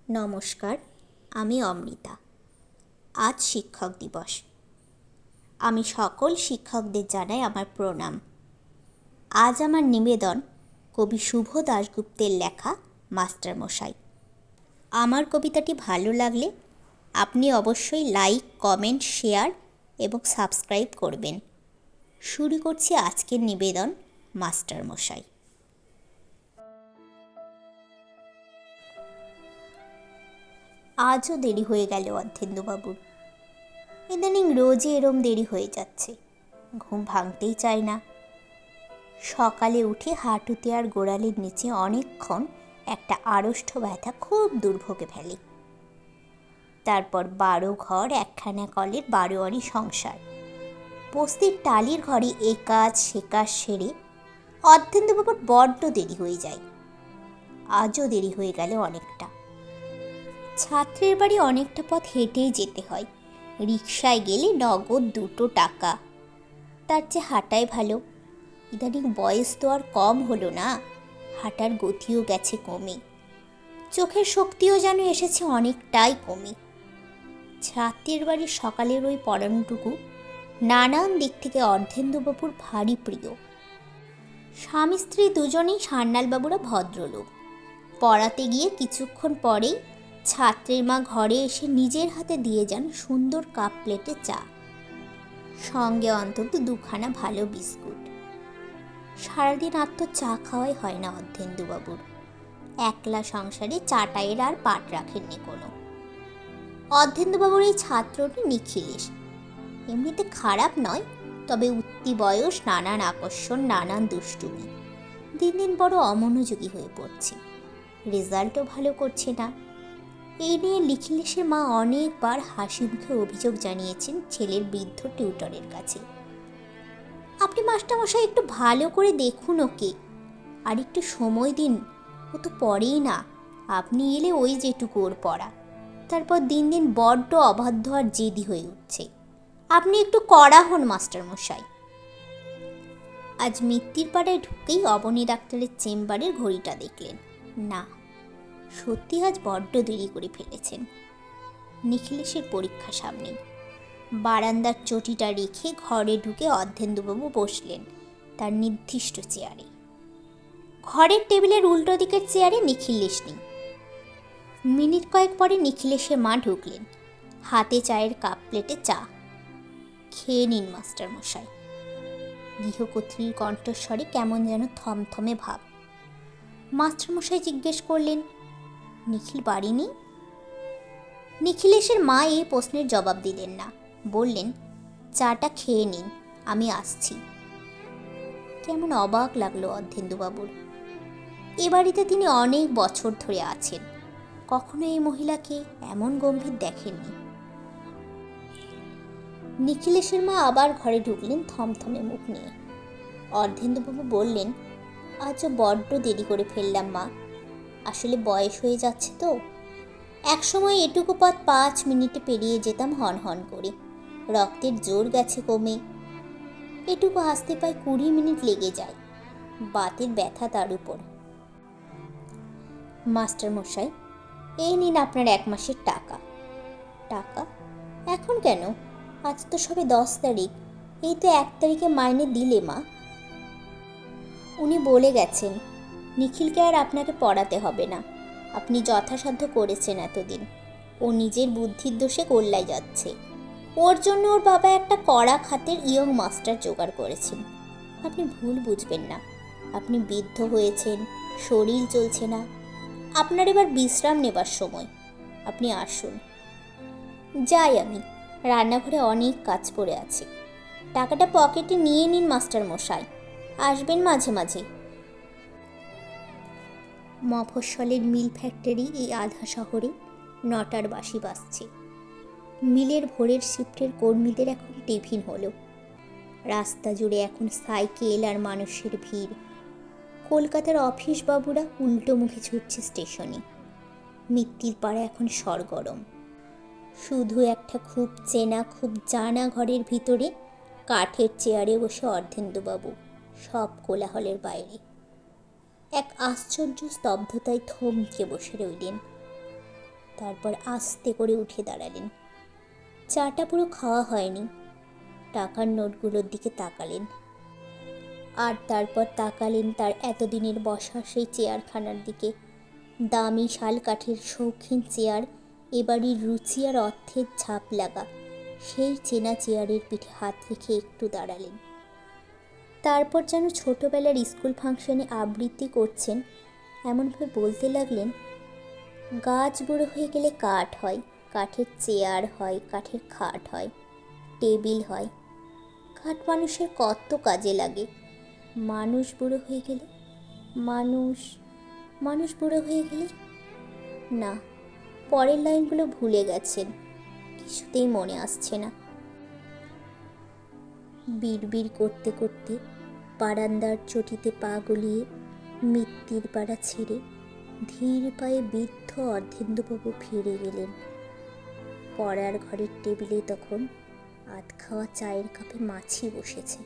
নমস্কার, আমি অমৃতা। আজ শিক্ষক দিবস। আমি সকল শিক্ষকদের জানাই আমার প্রণাম। আজ আমার নিবেদন কবি শুভ দাশগুপ্তের লেখা মাস্টারমশাই। আমার কবিতাটি ভালো লাগলে আপনি অবশ্যই লাইক, কমেন্ট, শেয়ার এবং সাবস্ক্রাইব করবেন। শুরু করছি আজকের নিবেদন মাস্টারমশাই। আজও দেরি হয়ে গেল অর্ধেন্দুবাবুর। ইদানিং রোজই এরম দেরি হয়ে যাচ্ছে, ঘুম ভাঙতেই চায় না। সকালে উঠে হাঁটুতে আর গোড়ালির নিচে অনেকক্ষণ একটা আড়ষ্ট ব্যথা খুব দুর্ভোগে ফেলে। তারপর 12 ঘর একখানা কলের 12 সংসার। বস্তির টালির ঘরে এ কাজ সে কাজ সেরে অর্ধেন্দুবাবুর বড্ড দেরি হয়ে যায়। আজও দেরি হয়ে গেল অনেকটা। ছাত্রের বাড়ি অনেকটা পথ হেঁটেই যেতে হয়। রিকশায় গেলে নগদ 2 টাকা। তার চেয়ে হাঁটাই ভালো। ইদানিং বয়স তো আর কম হলো না, হাঁটার গতিও গেছে কমে। চোখের শক্তিও যেন এসেছে অনেকটাই কমে। ছাত্রের বাড়ির সকালের ওই পড়ানোটুকু নানান দিক থেকে অর্ধেন্দুবাবুর ভারী প্রিয়। স্বামী স্ত্রী দুজনেই সান্যালবাবুরা ভদ্রলোক। পড়াতে গিয়ে কিছুক্ষণ পরেই ছাত্রের মা ঘরে এসে নিজের হাতে দিয়ে যান সুন্দর কাপ প্লেটে চা, সঙ্গে অন্তত 2খানা ভালো বিস্কুট। সারাদিন আর তো চা খাওয়াই হয় না অর্ধেন্দুবাবুর। একলা সংসারে চাটাইয়ের আর পাট রাখেননি কোনো। অর্ধেন্দুবাবুর এই ছাত্রটি নিখিলেশ এমনিতে খারাপ নয়, তবে উঠতি বয়স, নানান আকর্ষণ, নানান দুষ্টুমি। দিন দিন বড় অমনোযোগী হয়ে পড়ছে। রেজাল্টও ভালো করছে না। এই নিয়ে নিখিলেশের মা অনেকবার হাসি মুখে অভিযোগ জানিয়েছেন ছেলের বৃদ্ধ টিউটরের কাছে। আপনি মাস্টারমশাই একটু ভালো করে দেখুন ওকে, আর একটু সময় দিন, ও তো পড়েই না। আপনি এলে ওই যেটুকু ওর পড়া, তারপর দিন দিন বড্ড অবাধ্য আর জেদি হয়ে উঠছে। আপনি একটু কড়া হন মাস্টারমশাই। আজ মিত্তির পাড়ায় ঢুকেই অবনী ডাক্তারের চেম্বারের ঘড়িটা দেখলেন। না, সত্যি আজ বড্ড দেরি করে ফেলেছেন। নিখিলেশের পরীক্ষা সামনেই। বারান্দার চটিটা রেখে ঘরে ঢুকে অর্ধেন্দুবাবু বসলেন তার নির্দিষ্ট চেয়ারে। ঘরের টেবিলের উল্টো দিকের চেয়ারে নিখিলেশ নেই। মিনিট কয়েক পরে নিখিলেশের মা ঢুকলেন, হাতে চায়ের কাপ প্লেটে চা। খেয়ে নিন মাস্টারমশাই। গৃহকর্ত্রীর কণ্ঠস্বরে কেমন যেন থমথমে ভাব। মাস্টারমশাই জিজ্ঞেস করলেন, নিখিল বাড়ি নেই? নিখিলেশের মা এই প্রশ্নের জবাব দিলেন না, বললেন, চাটা খেয়ে নিন, আমি আসছি। কেমন অবাক লাগলো অর্ধেন্দুবাবুর। এ বাড়িতে তিনি অনেক বছর ধরে আছেন, কখনো এই মহিলাকে এমন গম্ভীর দেখেননি। নিখিলেশের মা আবার ঘরে ঢুকলেন থমথমে মুখ নিয়ে। অর্ধেন্দুবাবু বললেন, আজও বড্ড দেরি করে ফেললাম মা, আসলে বয়স হয়ে যাচ্ছে তো। একসময় এটুকু পথ 5 মিনিটে পেরিয়ে যেতাম হন হন করে। রক্তের জোর গেছে কমে। এটুকু আসতে প্রায় 20 মিনিট লেগে যায়। বাতের ব্যথা তার উপর। মাস্টারমশাই, এই নিন আপনার 1 মাসের টাকা। টাকা? এখন কেন? আজ তো সবে 10 তারিখ, এই তো 1 তারিখে মাইনে দিলে মা। উনি বলে গেছেন নিখিলকে আর আপনাকে পড়াতে হবে না, আপনি যথাসাধ্য করেছেন এতদিন। ও নিজের বুদ্ধির দোষে গোল্লায় যাচ্ছে। ওর জন্য ওর বাবা একটা কড়া খাতের ইয়ং মাস্টার জোগাড় করেছেন। আপনি ভুল বুঝবেন না, আপনি বৃদ্ধ হয়েছেন, শরীর চলছে না, আপনার এবার বিশ্রাম নেবার সময়। আপনি আসুন। যাই আমি, রান্নাঘরে অনেক কাজ পড়ে আছে। টাকাটা পকেটে নিয়ে নিন মাস্টারমশাই, আসবেন মাঝে মাঝে। মফস্বলের মিল ফ্যাক্টরি এই আধা শহরে 9টার বাঁশি বাজছে। মিলের ভোরের শিফটের কর্মীদের এখন টিফিন হলো। রাস্তা জুড়ে এখন সাইকেল আর মানুষের ভিড়। কলকাতার অফিস বাবুরা উল্টো মুখে ছুটছে স্টেশনে। মিত্তির পাড়া এখন সরগরম। শুধু একটা খুব চেনা, খুব জানা ঘরের ভিতরে কাঠের চেয়ারে বসে অর্ধেন্দুবাবু, সব কোলাহলের বাইরে। এক আশ্চর্য স্তব্ধতায় থমকে বসে রইলেন। তারপর আস্তে করে উঠে দাঁড়ালেন। চাটা পুরো খাওয়া হয়নি। টাকার নোটগুলোর দিকে তাকালেন, আর তারপর তাকালেন তার এতদিনের বসা সেই চেয়ারখানার দিকে। দামি শাল কাঠের শৌখিন চেয়ার, এবারই রুচি আর অর্থের ছাপ লাগা সেই চেনা চেয়ারের পিঠে হাত রেখে একটু দাঁড়ালেন। তারপর যেন ছোটোবেলার স্কুল ফাংশনে আবৃত্তি করছেন এমনভাবে বলতে লাগলেন, গাছ বুড়ো হয়ে গেলে কাঠ হয়, কাঠের চেয়ার হয়, কাঠের খাট হয়, টেবিল হয়। কাঠ মানুষের কত কাজে লাগে। মানুষ বুড়ো হয়ে গেলে, মানুষ বুড়ো হয়ে গেলে, না, পরের লাইনগুলো ভুলে গেছেন, কিছুতেই মনে আসছে না। বিড়বিড় করতে করতে বারান্দার চটিতে পা গলিয়ে মিত্তির পাড়া ছেড়ে ধীর পায়ে বৃদ্ধ অর্ধেন্দুবাবু ফিরে গেলেন। পড়ার ঘরের টেবিলে তখন আধ খাওয়া চায়ের কাপে মাছি বসেছে।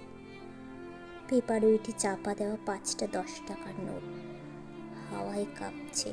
পেপার ওইটি চাপা দেওয়া 5টা 10 টাকার নোট হাওয়ায় কাঁপছে।